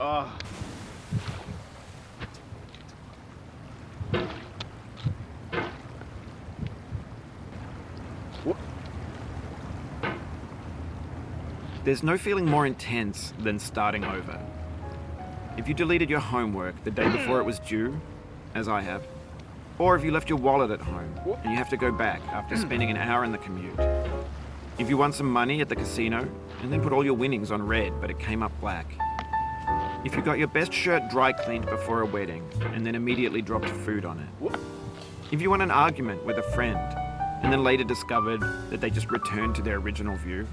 Ah. There's no feeling more intense than starting over. If you deleted your homework the day before it was due, as I have, or if you left your wallet at home and you have to go back after spending an hour in the commute. If you won some money at the casino and then put all your winnings on red but it came up black. If you got your best shirt dry cleaned before a wedding and then immediately dropped food on it. If you won an argument with a friend and then later discovered that they just returned to their original view.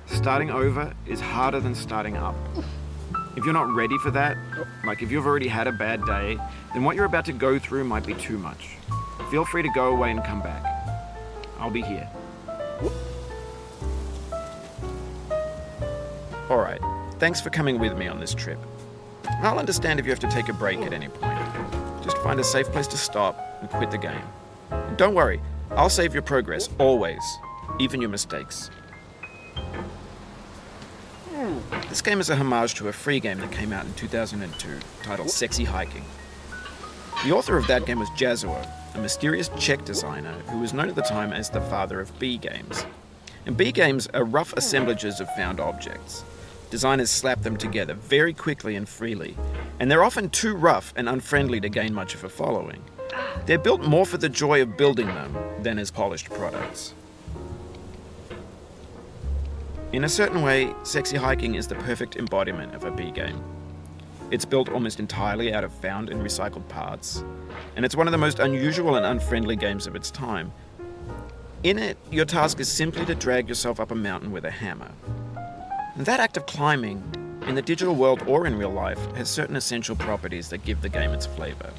Starting over is harder than starting up. If you're not ready for that, like if you've already had a bad day, then what you're about to go through might be too much. Feel free to go away and come back. I'll be here. Alright, thanks for coming with me on this trip. I'll understand if you have to take a break at any point. Just find a safe place to stop and quit the game. And don't worry, I'll save your progress, always, even your mistakes. This game is a homage to a free game that came out in 2002 titled Sexy Hiking. The author of that game was Jazuo, a mysterious Czech designer who was known at the time as the father of B games. And B games are rough assemblages of found objects. Designers slap them together very quickly and freely, and they're often too rough and unfriendly to gain much of a following. They're built more for the joy of building them than as polished products. In a certain way, Sexy Hiking is the perfect embodiment of a B game. It's built almost entirely out of found and recycled parts, and it's one of the most unusual and unfriendly games of its time. In it, your task is simply to drag yourself up a mountain with a hammer. And that act of climbing, in the digital world or in real life, has certain essential properties that give the game its flavor.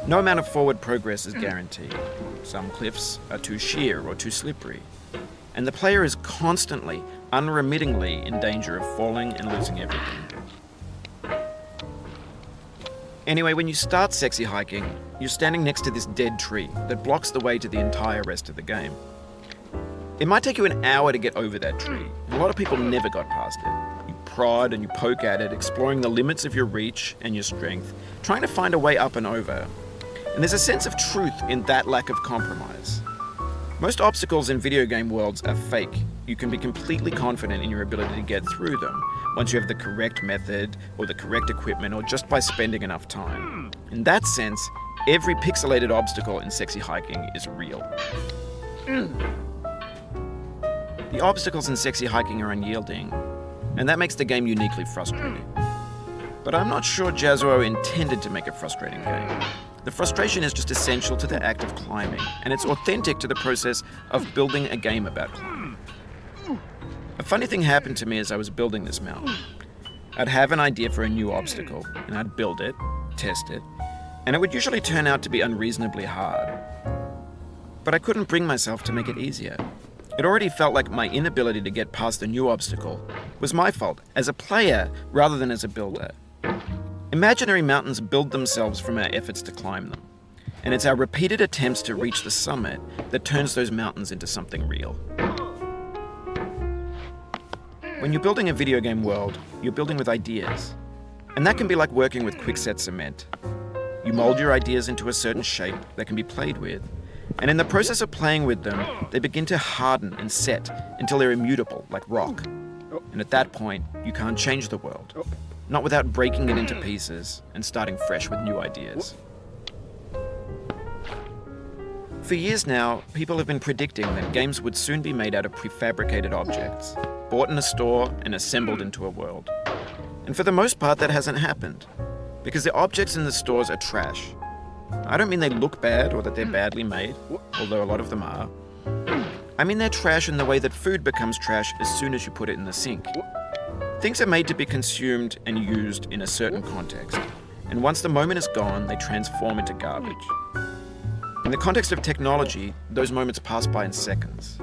No amount of forward progress is guaranteed. Some cliffs are too sheer or too slippery. And the player is constantly, unremittingly in danger of falling and losing everything. Anyway, when you start Sexy Hiking, you're standing next to this dead tree that blocks the way to the entire rest of the game. It might take you an hour to get over that tree, and a lot of people never got past it. You prod and you poke at it, exploring the limits of your reach and your strength, trying to find a way up and over. And there's a sense of truth in that lack of compromise. Most obstacles in video game worlds are fake. You can be completely confident in your ability to get through them once you have the correct method or the correct equipment or just by spending enough time. In that sense, every pixelated obstacle in Sexy Hiking is real. The obstacles in Sexy Hiking are unyielding, and that makes the game uniquely frustrating. But I'm not sure Jazuo intended to make a frustrating game. The frustration is just essential to the act of climbing, and it's authentic to the process of building a game about climbing. A funny thing happened to me as I was building this mountain. I'd have an idea for a new obstacle, and I'd build it, test it, and it would usually turn out to be unreasonably hard. But I couldn't bring myself to make it easier. It already felt like my inability to get past the new obstacle was my fault, as a player rather than as a builder. Imaginary mountains build themselves from our efforts to climb them, and it's our repeated attempts to reach the summit that turns those mountains into something real. When you're building a video game world, you're building with ideas, and that can be like working with quickset cement. You mold your ideas into a certain shape that can be played with, and in the process of playing with them, they begin to harden and set until they're immutable, like rock. And at that point, you can't change the world. Not without breaking it into pieces and starting fresh with new ideas. For years now, people have been predicting that games would soon be made out of prefabricated objects, bought in a store and assembled into a world. And for the most part, that hasn't happened, because the objects in the stores are trash. I don't mean they look bad or that they're badly made, although a lot of them are. I mean they're trash in the way that food becomes trash as soon as you put it in the sink. Things are made to be consumed and used in a certain context, and once the moment is gone, they transform into garbage. In the context of technology, those moments pass by in seconds.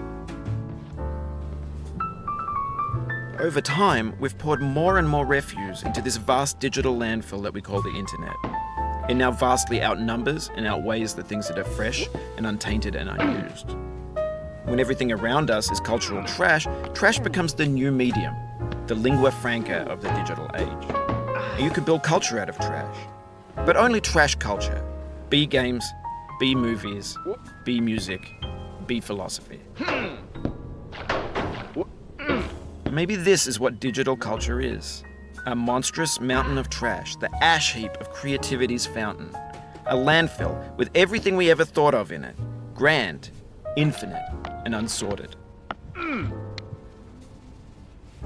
Over time, we've poured more and more refuse into this vast digital landfill that we call the internet. It now vastly outnumbers and outweighs the things that are fresh and untainted and unused. When everything around us is cultural trash, trash becomes the new medium. the lingua franca of the digital age. And you could build culture out of trash. But only trash culture. B games, B movies, B music, B philosophy. Maybe this is what digital culture is. A monstrous mountain of trash, the ash heap of creativity's fountain. A landfill with everything we ever thought of in it. Grand, infinite, and unsorted.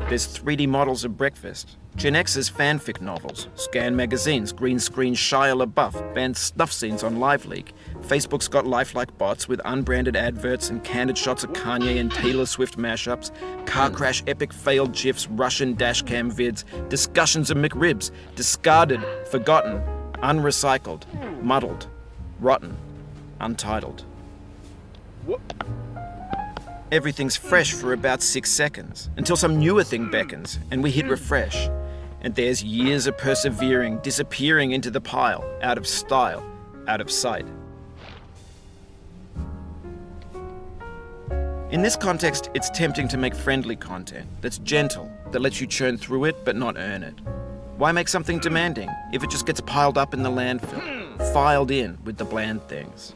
There's 3D models of breakfast, Gen X's fanfic novels, scan magazines, green screen Shia LaBeouf, banned snuff scenes on LiveLeak. Facebook's got lifelike bots with unbranded adverts and candid shots of Kanye and Taylor Swift mashups, car crash epic failed GIFs, Russian dashcam vids, discussions of McRibs, discarded, forgotten, unrecycled, muddled, rotten, untitled. Everything's fresh for about 6 seconds, until some newer thing beckons, and we hit refresh. And there's years of persevering, disappearing into the pile, out of style, out of sight. In this context, it's tempting to make friendly content that's gentle, that lets you churn through it but not earn it. Why make something demanding if it just gets piled up in the landfill, filed in with the bland things?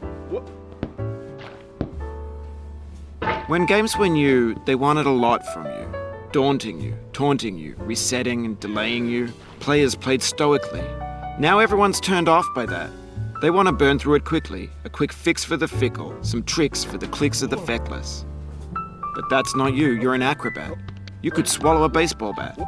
When games were new, they wanted a lot from you. Daunting you, taunting you, resetting and delaying you. Players played stoically. Now everyone's turned off by that. They want to burn through it quickly, a quick fix for the fickle, some tricks for the clicks of the feckless. But that's not you, you're an acrobat. You could swallow a baseball bat.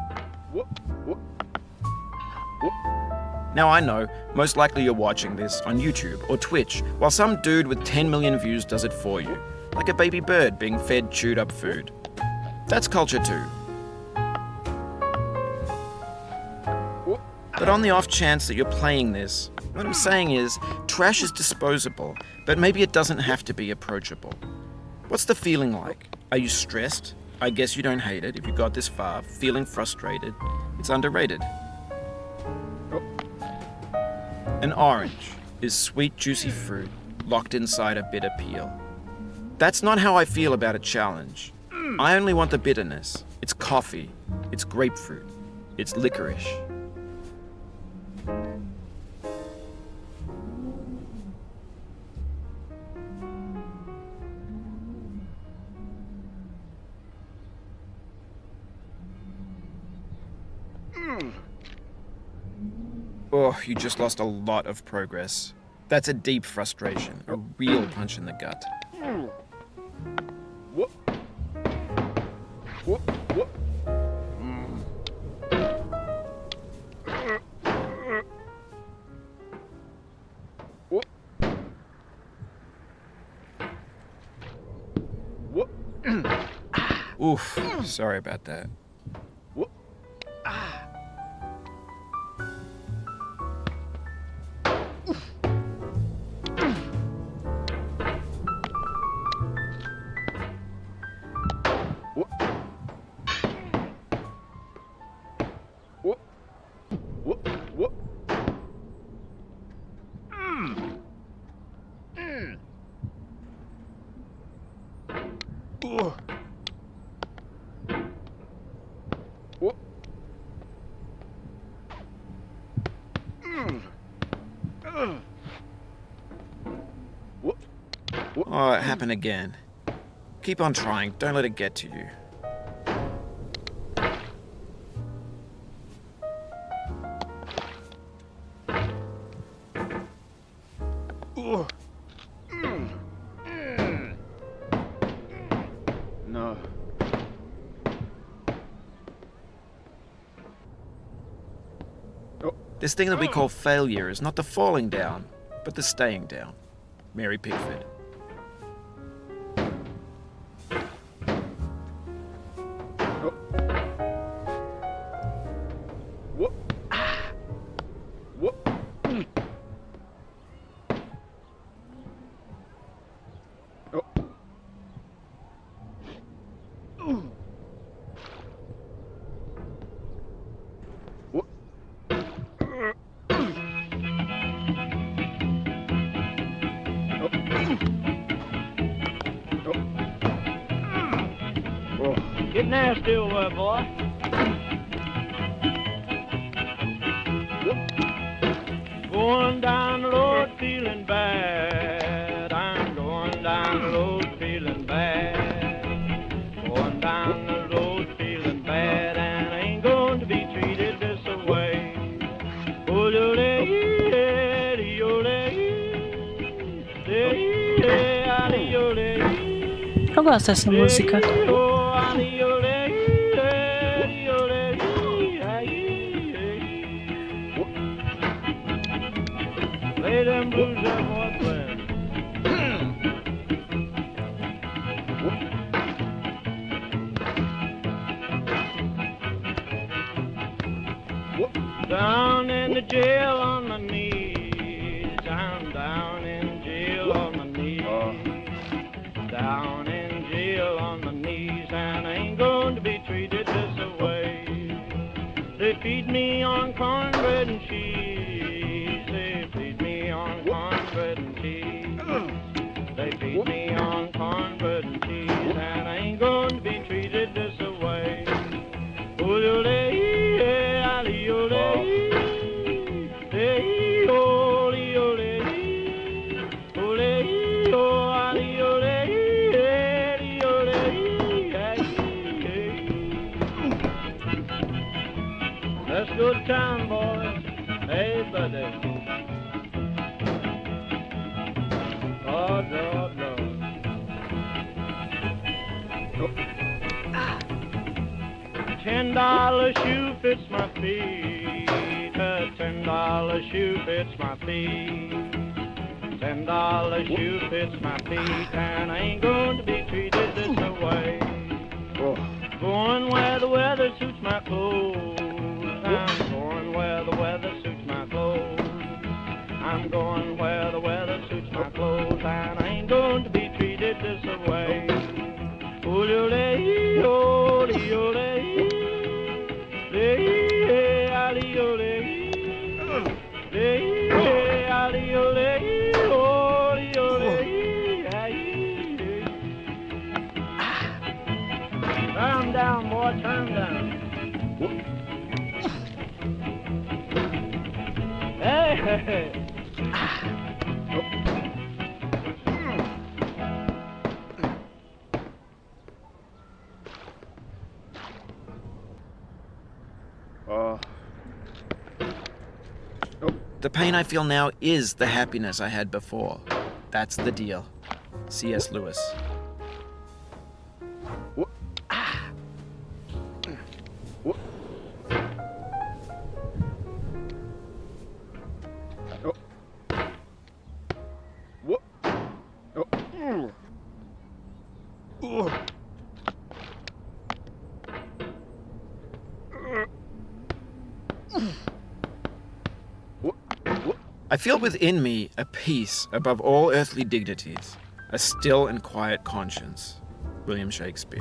Now I know, most likely you're watching this on YouTube or Twitch, while some dude with 10 million views does it for you. Like a baby bird being fed chewed up food. That's culture too. But on the off chance that you're playing this, what I'm saying is, trash is disposable, but maybe it doesn't have to be approachable. What's the feeling like? Are you stressed? I guess you don't hate it if you got this far. Feeling frustrated? It's underrated. An orange is sweet, juicy fruit locked inside a bitter peel. That's not how I feel about a challenge. I only want the bitterness. It's coffee. It's grapefruit. It's licorice. Oh, you just lost a lot of progress. That's a deep frustration, a real punch in the gut. Oof, sorry about that. Oh, it happened again. Keep on trying, don't let it get to you. No. This thing that we call failure is not the falling down, but the staying down. Mary Pickford. Get nasty, old boy. Going down the road feeling bad. I'm going down the road feeling bad. Going down the road feeling bad, and I ain't going to be treated this way. Eu gosto dessa música. Lay them blues up, boy, playing. Down in the jail on my knees. I'm down in jail on my knees. Down in jail on my knees, and I ain't going to be treated this way. They feed me on cornbread and cheese. They feed me on cornbread and cheese. They feed me on cornbread and cheese, and I ain't going to be treated this way. Let's go to town, boys. Hey, buddy. Lord, Lord, Lord. $10 shoe fits my feet. A $10 shoe fits my feet. $10 shoe fits my feet, and I ain't going to be treated this way. Going where the weather suits my clothes. I'm going where the weather suits my clothes. I'm going where the weather suits my clothes, and I ain't going to be treated this way. Turn down, boy, turn down. Hey, hey, hey. The pain I feel now is the happiness I had before. That's the deal. C.S. Lewis. I feel within me a peace above all earthly dignities, a still and quiet conscience. William Shakespeare.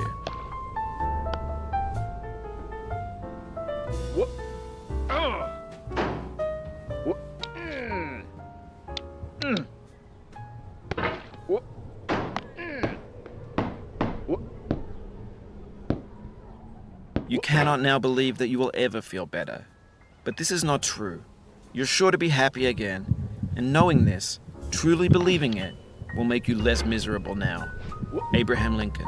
You cannot now believe that you will ever feel better. But this is not true. You're sure to be happy again, and knowing this, truly believing it, will make you less miserable now. Abraham Lincoln.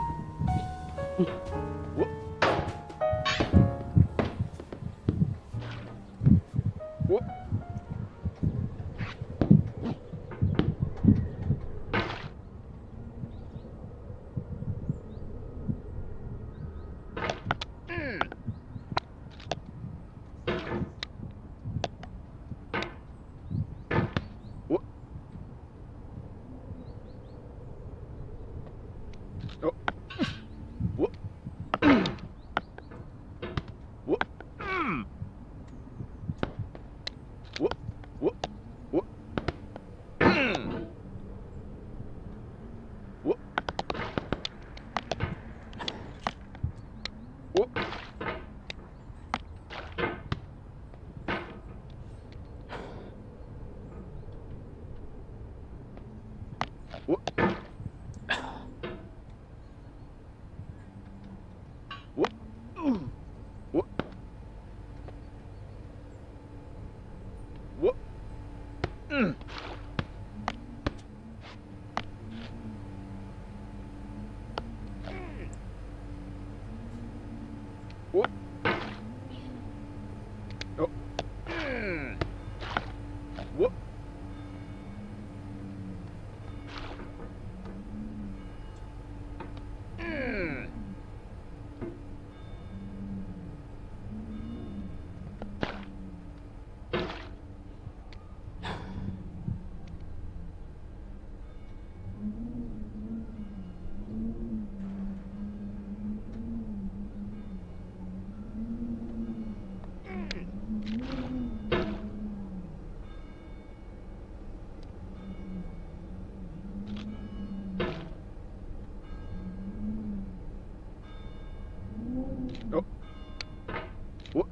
Whoop. Oh. Mm. Whoop. Mm. Oh. Whoop.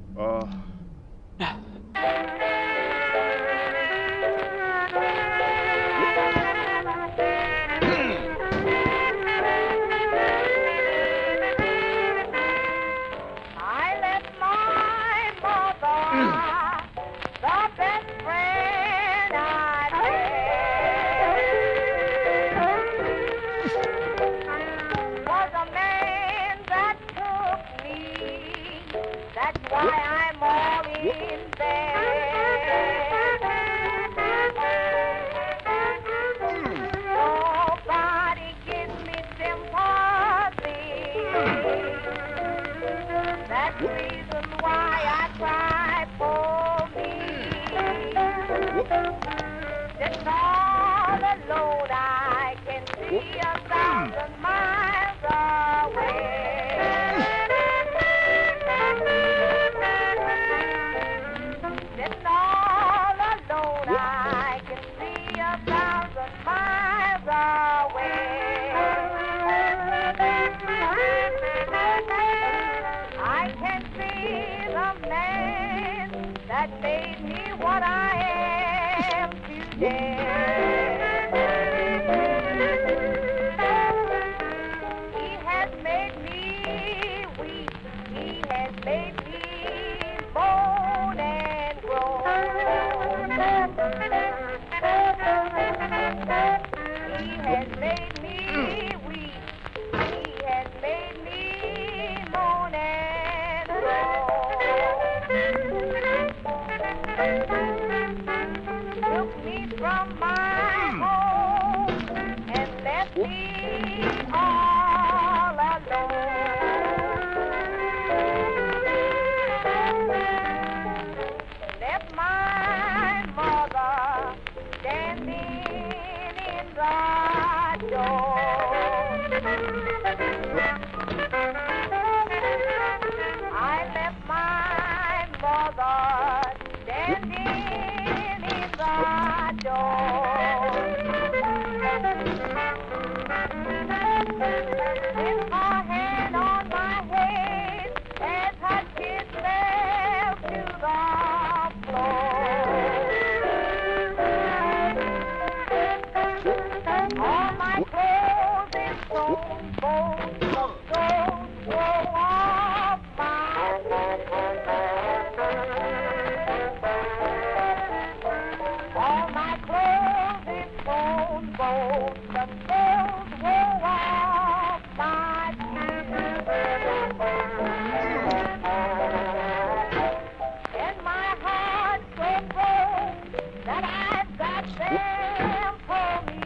I left my mother, the best friend I had, was a man that took me. That's why I'm all in bed. Nobody gives me sympathy. That's the reason why I cry for me. Sitting all alone, I can see 1,000 miles away. Sitting all alone, I can see 1,000 miles away. I can see the man that made me what I am today. He has made me weep. He has made me moan and groan. He has made me weep. He has made me moan and groan. Took me from my home and left me all alone. Left my mother standing in the door. I left my mother standing in the door. With her hand on my head as her kiss fell to the floor. All my clothes is sewn, bones of gold woe off my all my clothes is sewn, bones of gold woe off my and my heart so broke that I've got them for me.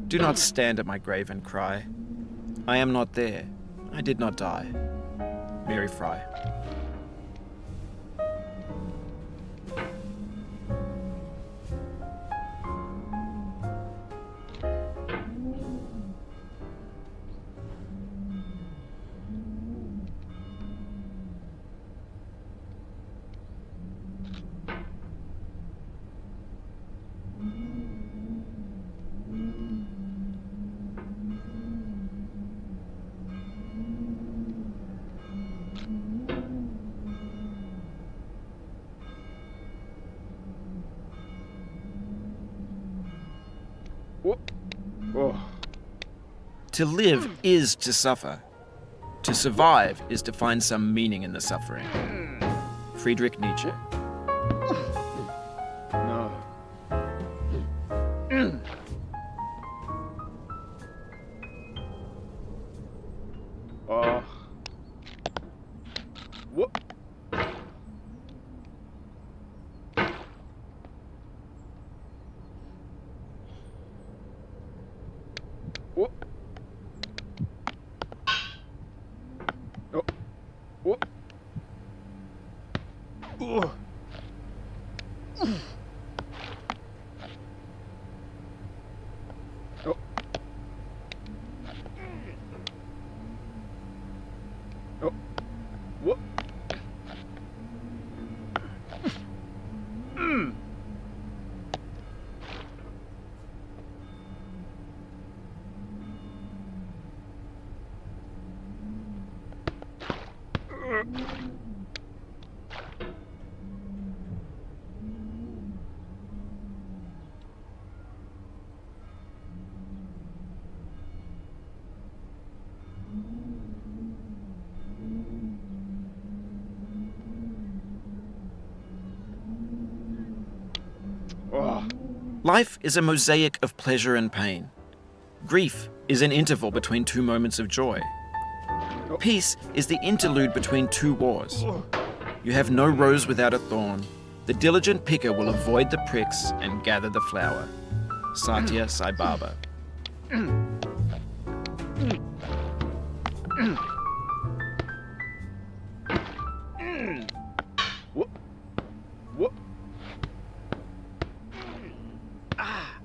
Do not stand at my grave and cry. I am not there. I did not die. Mary Fry. Oh. To live is to suffer. To survive is to find some meaning in the suffering. Friedrich Nietzsche. No. Oh. What? What? Oh. What? Oh. Oh. Oh. What? Oh. Life is a mosaic of pleasure and pain. Grief is an interval between two moments of joy. Peace is the interlude between two wars. You have no rose without a thorn. The diligent picker will avoid the pricks and gather the flower. Satya Sai Baba. What? What? Ah.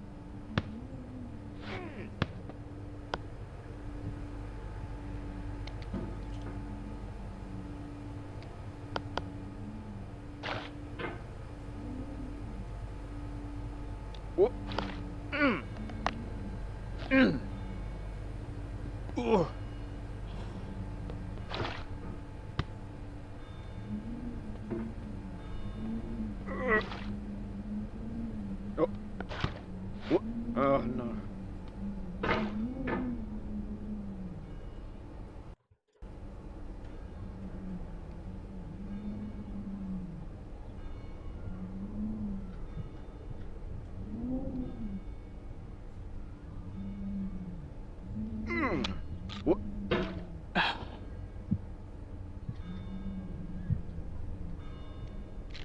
What? Oh. Oh. What? Oh no. What?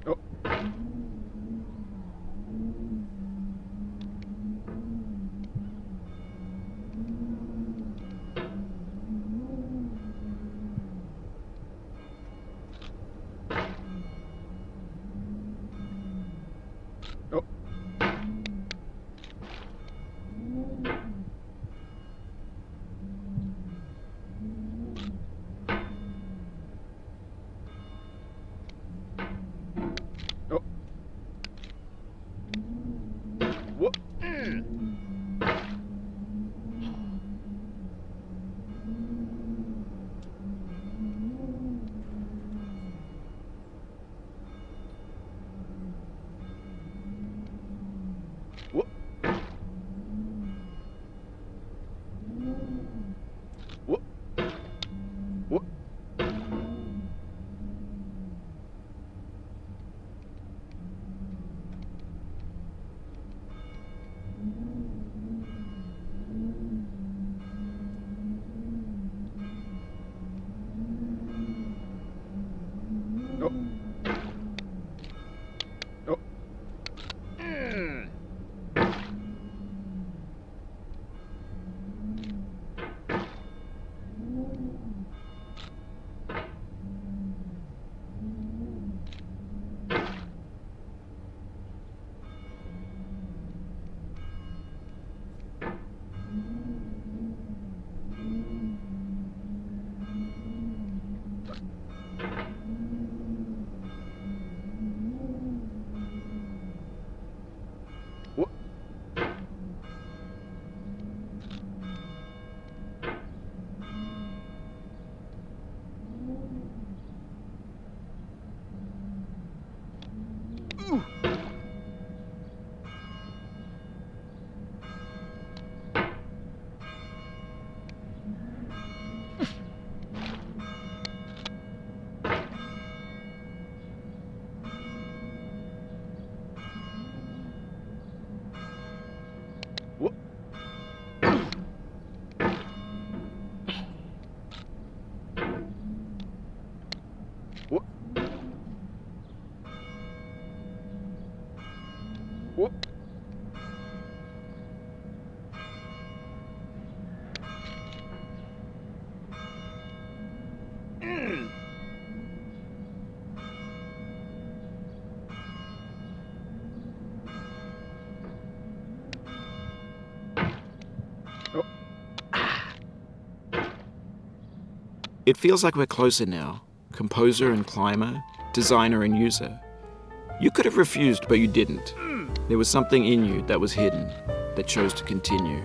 Oh. Oh. Oh. What? It feels like we're closer now, composer and climber, designer and user. You could have refused, but you didn't. There was something in you that was hidden, that chose to continue.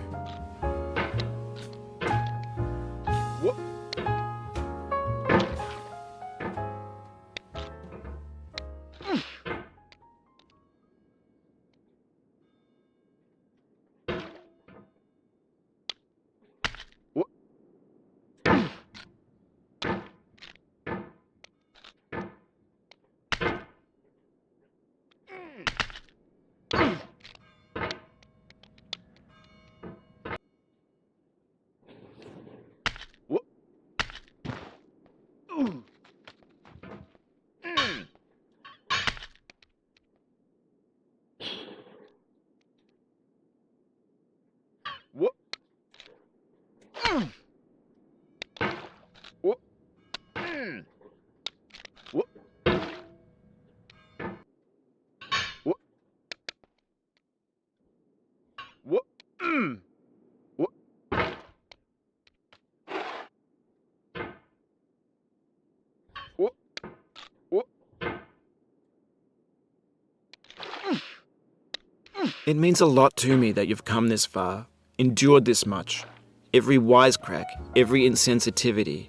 It means a lot to me that you've come this far, endured this much. Every wisecrack, every insensitivity,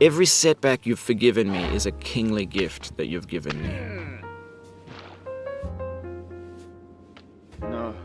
every setback you've forgiven me is a kingly gift that you've given me. No.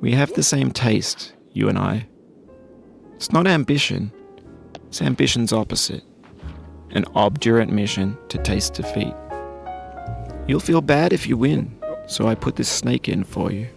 We have the same taste, you and I. It's not ambition, it's ambition's opposite. An obdurate mission to taste defeat. You'll feel bad if you win, so I put this snake in for you.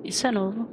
Isso é novo.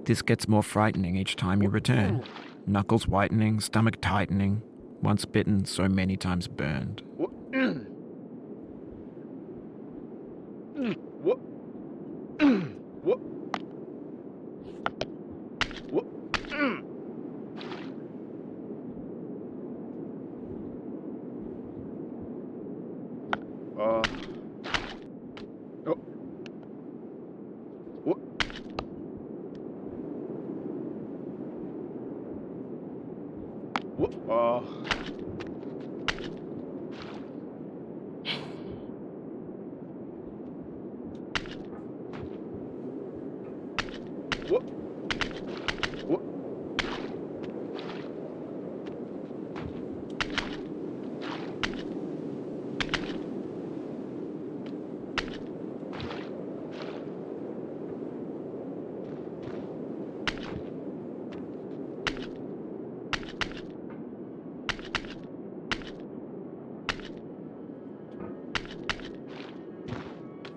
This gets more frightening each time you return. Knuckles whitening, stomach tightening, once bitten, so many times burned. What? What? What? What? Oh. What? What? Oh. What? What?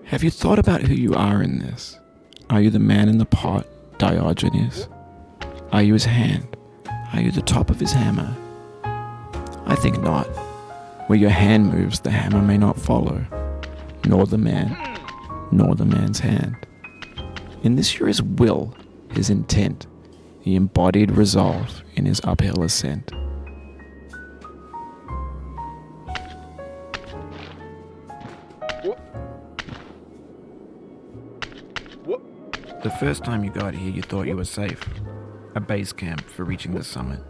Have you thought about who you are in this? Are you the man in the pot, Diogenes? Are you his hand? Are you the top of his hammer? I think not. Where your hand moves, the hammer may not follow, nor the man, nor the man's hand. In this you're his will, his intent, the embodied resolve in his uphill ascent. What? The first time you got here, you thought you were safe. A base camp for reaching the summit.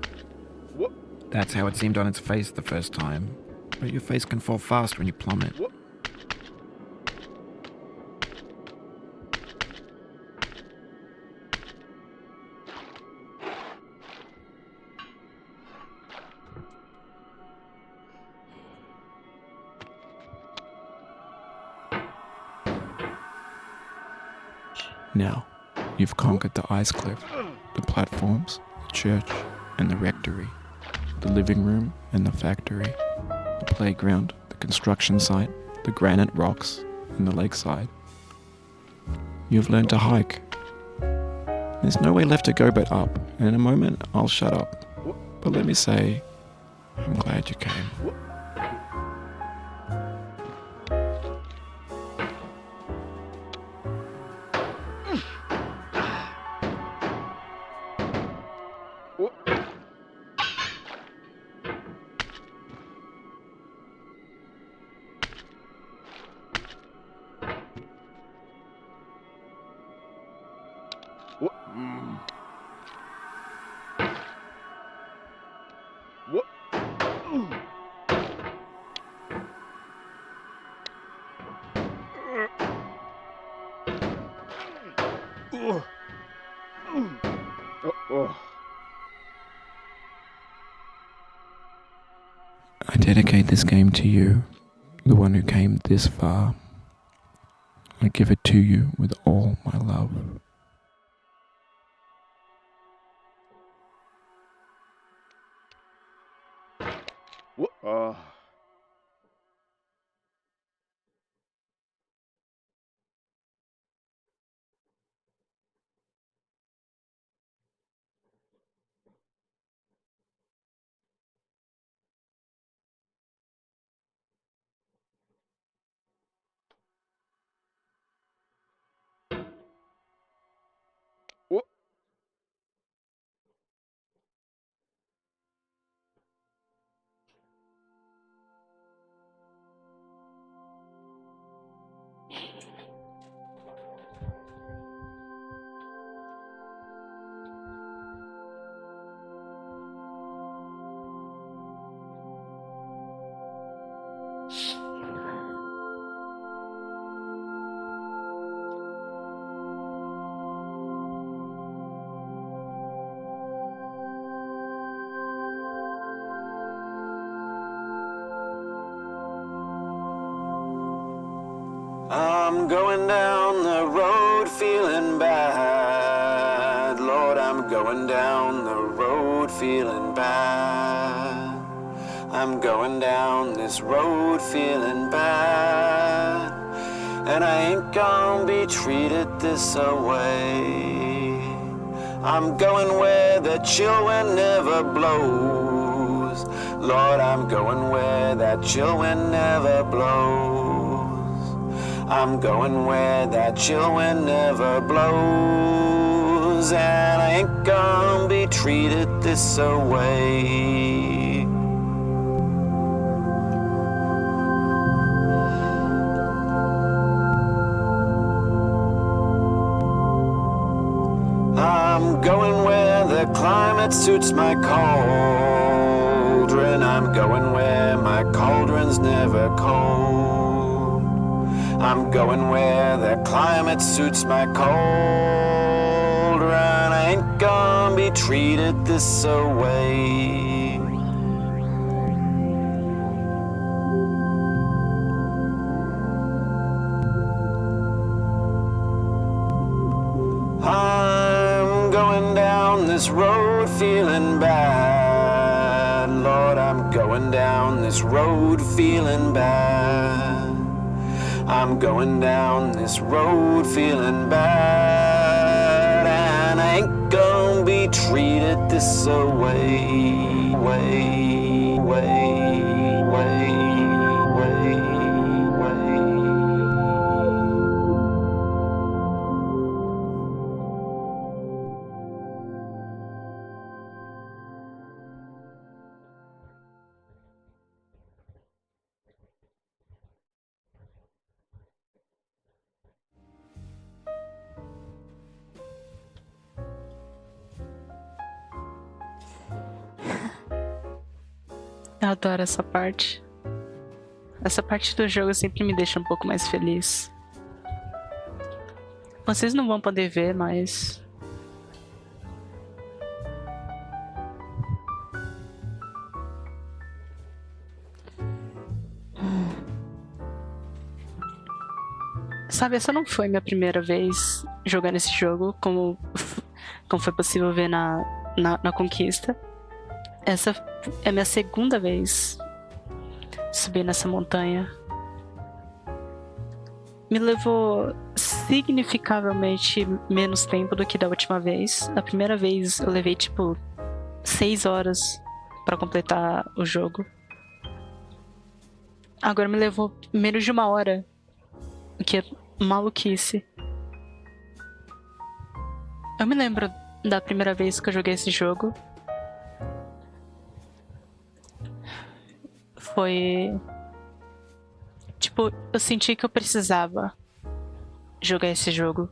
What? That's how it seemed on its face the first time. But your face can fall fast when you plummet. What? Now, you've conquered the ice cliff, the platforms, the church, and the rectory, the living room and the factory, the playground, the construction site, the granite rocks, and the lakeside. You've learned to hike. There's no way left to go but up, and in a moment I'll shut up. But let me say, I'm glad you came. What? What? What? Oh. I dedicate this game to you, the one who came this far. I give it to you with all my love. What? What? I'm going down the road feeling bad. Lord, I'm going down the road feeling bad. I'm going down this road feeling bad. And I ain't gonna be treated this away. I'm going where the chill wind never blows. Lord, I'm going where that chill wind never blows. I'm going where that chill wind never blows. And I ain't gonna be treated this away. I'm going where the climate suits my cauldron. I'm going where my cauldron's never cold. I'm going where the climate suits my cauldron. I ain't gonna be treated this away. I'm going down this road feeling bad. Lord, I'm going down this road feeling bad. I'm going down this road feeling bad. And I ain't gonna be treated this away. Way, way, way, way, way. Eu adoro essa parte. Essa parte do jogo sempre me deixa um pouco mais feliz. Vocês não vão poder ver, mas... Sabe, essa não foi minha primeira vez jogando esse jogo, como foi possível ver na Conquista. Essa é minha segunda vez subir nessa montanha. Me levou significavelmente menos tempo do que da última vez. A primeira vez eu levei tipo 6 horas pra completar o jogo. Agora me levou menos de 1 hora, o que é maluquice. Eu me lembro da primeira vez que eu joguei esse jogo. Foi... Tipo, eu senti que eu precisava jogar esse jogo.